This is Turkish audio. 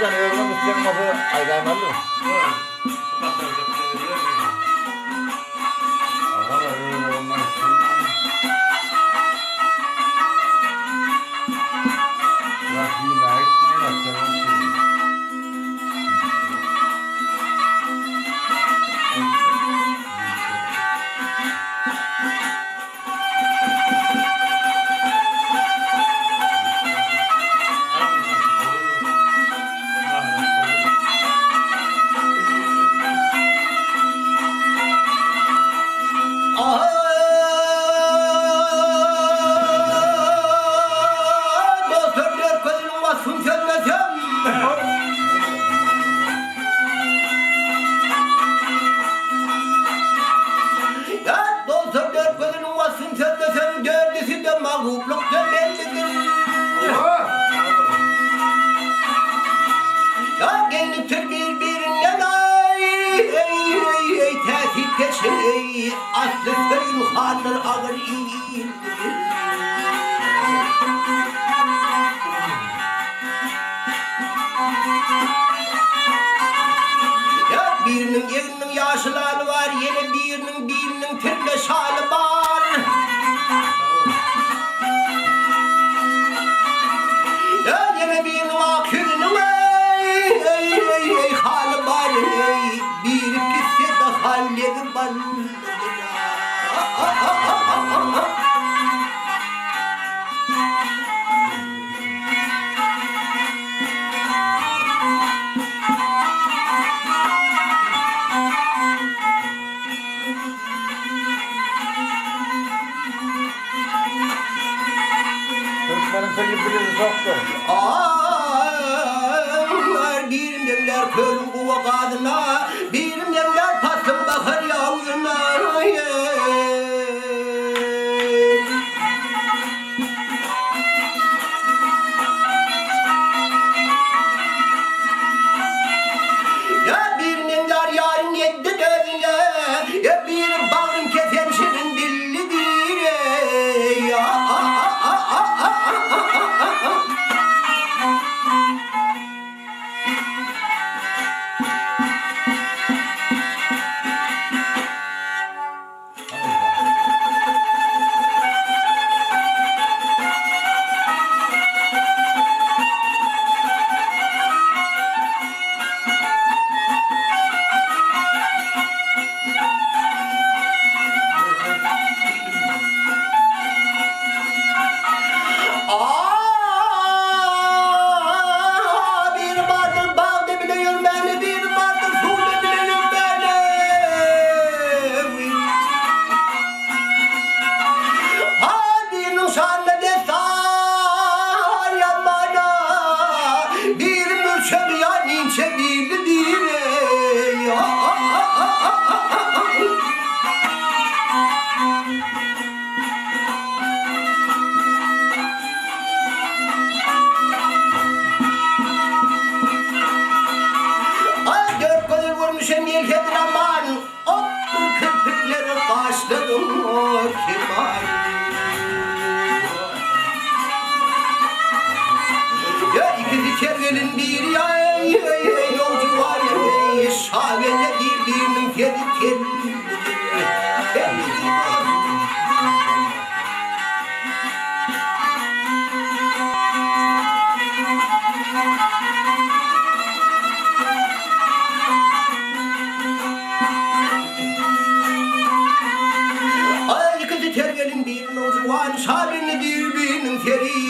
Ramazan öğrenin Müslüman adı Aydaymalı mı? Aslı köyün hanlar ağır iyi. Ya birinin evinin yaşlıları var, yine birinin tırna şalı var. Ya yine birinin akülünün halı var, bir pis de halleri var. Türklerin seni biliri çoktur. Bir nemler körün kuva kadına, bir nemler pasın bakar yavruna. Ya bir nemler yarın yedi dövüne, ya bir bağrın kesen şirin dilli bir ya. Ya ikizi çergelin bir yolcu var ya, şahane birinin kedi. Ay ikizi çergelin bir yolcu var, şahane birinin kedi.